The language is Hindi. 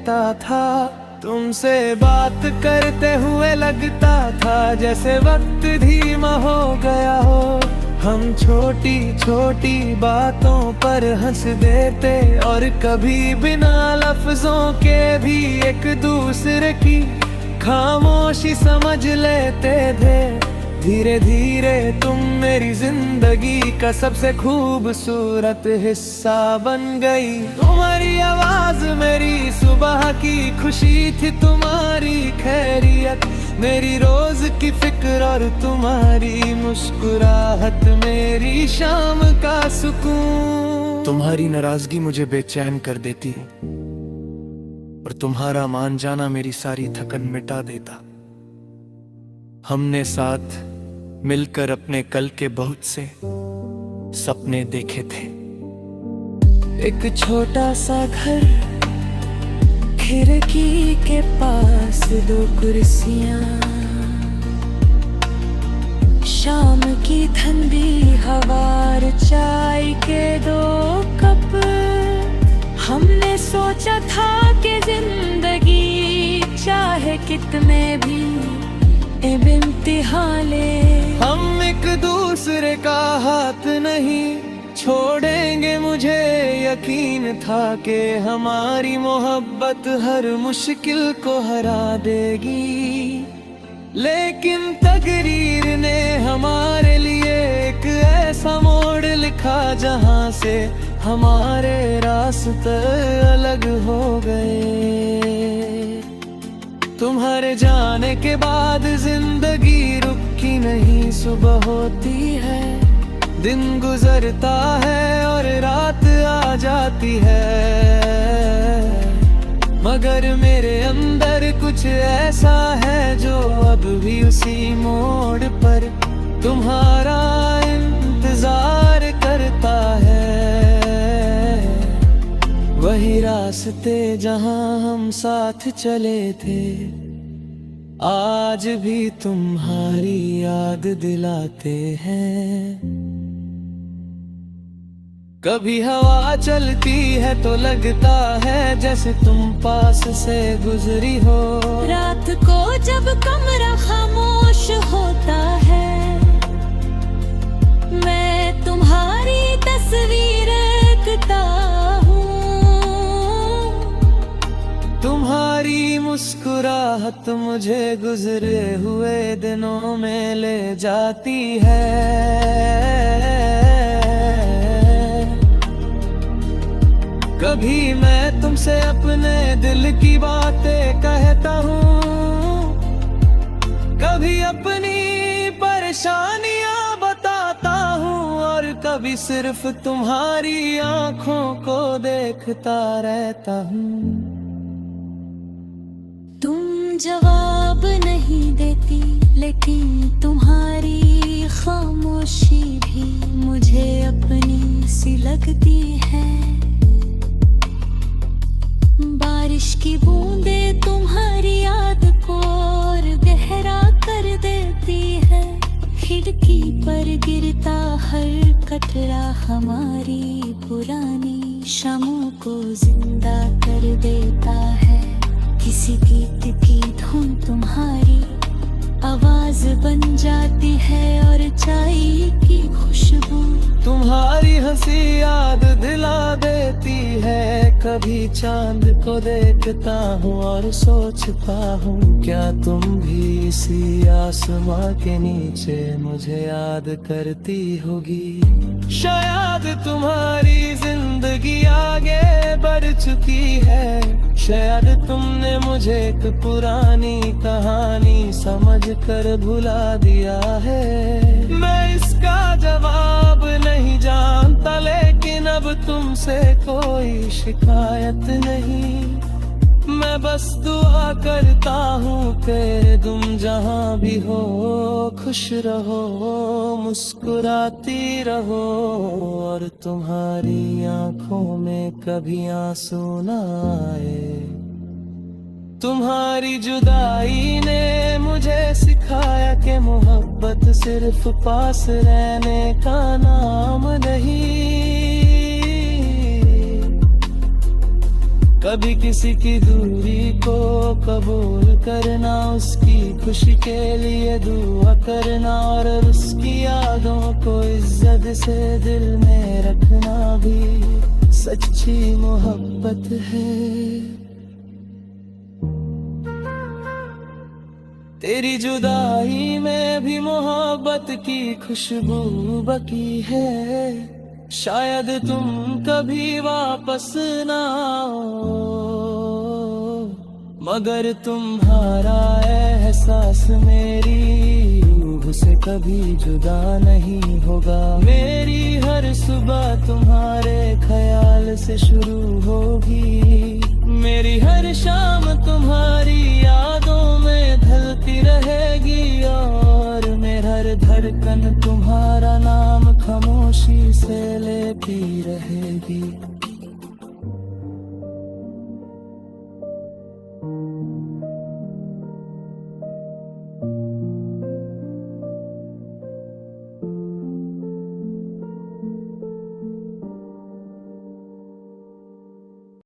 रहता था। तुमसे बात करते हुए लगता था जैसे वक्त धीमा हो गया हो। हम छोटी छोटी बातों पर हंस देते और कभी बिना लफ्जों के भी एक दूसरे की खामोशी समझ लेते थे। धीरे धीरे तुम मेरी जिंदगी का सबसे खूबसूरत हिस्सा बन गई। तुम्हारी आवाज मेरी सुबह की खुशी थी, तुम्हारी खैरियत मेरी रोज की फिक्र और तुम्हारी मुस्कुराहट मेरी शाम का सुकून। तुम्हारी नाराजगी मुझे बेचैन कर देती और तुम्हारा मान जाना मेरी सारी थकन मिटा देता। हमने साथ मिलकर अपने कल के बहुत से सपने देखे थे। एक छोटा सा घर, खिड़की के पास दो कुर्सियां, शाम की ठंडी हवा और चाय के दो कप। हमने सोचा था कि जिंदगी चाहे कितने भी इम्तिहान ले, हम एक दूसरे का हाथ नहीं छोड़ेंगे। मुझे यकीन था कि हमारी मोहब्बत हर मुश्किल को हरा देगी, लेकिन तकदीर ने हमारे लिए एक ऐसा मोड़ लिखा जहां से हमारे रास्ते अलग हो गए। तुम्हारे जाने के बाद जिंदगी रुकी नहीं, सुबह होती है, दिन गुजरता है और रात आ जाती है, मगर मेरे अंदर कुछ ऐसा है जो अब भी उसी मोड़ पर तुम्हारा इंतजार करता है। वही रास्ते जहां हम साथ चले थे, आज भी तुम्हारी याद दिलाते हैं। कभी हवा चलती है तो लगता है जैसे तुम पास से गुजरी हो। रात को जब कमरा खामोश होता है, मैं तुम्हारी तस्वीर देखता हूँ। तुम्हारी मुस्कुराहट मुझे गुजरे हुए दिनों में ले जाती है। कभी मैं तुमसे अपने दिल की बातें कहता हूँ, कभी अपनी परेशानियां बताता हूँ, और कभी सिर्फ तुम्हारी आंखों को देखता रहता हूँ। तुम जवाब नहीं देती, लेकिन तुम्हारी खामोशी भी मुझे अपनी सी लगती है। बारिश की बूंदें तुम्हारी याद को और गहरा कर देती है। खिड़की पर गिरता हर कतरा हमारी पुरानी शामों को जिंदा कर देता है। किसी गीत की धुन तुम्हारी आवाज बन जाती है और चाय की खुशबू तुम्हारी हंसी याद दिला देती है। कभी चांद को देखता हूँ और सोचता हूँ, क्या तुम भी इसी आसमां के नीचे मुझे याद करती होगी। शायद तुम्हारी जिंदगी आगे बढ़ चुकी है, शायद तुमने मुझे एक पुरानी कहानी समझ कर भुला दिया है। मैं इसका जवाब नहीं जानता, लेकिन अब तुमसे कोई शिकायत नहीं। मैं बस दुआ करता हूँ कि तुम जहाँ भी हो खुश रहो, मुस्कुराती रहो, और तुम्हारी आंखों में कभी आंसू ना आए। तुम्हारी जुदाई ने मुझे सिखाया कि मोहब्बत सिर्फ पास रहने का नाम नहीं। कभी किसी की दूरी को कबूल करना, उसकी खुशी के लिए दुआ करना, और उसकी यादों को इज्जत से दिल में रखना भी सच्ची मोहब्बत है। तेरी जुदाई में भी मोहब्बत की खुशबू बकी है, शायद तुम कभी वापस ना आओ, मगर तुम्हारा एहसास मेरी रूह से कभी जुदा नहीं होगा। मेरी हर सुबह तुम्हारे ख्याल से शुरू होगी, मेरी हर शाम तुम्हारी यादों में ढलती रहेगी, और मेरा हर धड़कन तुम्हारा नाम खामोशी से लेती रहेगी।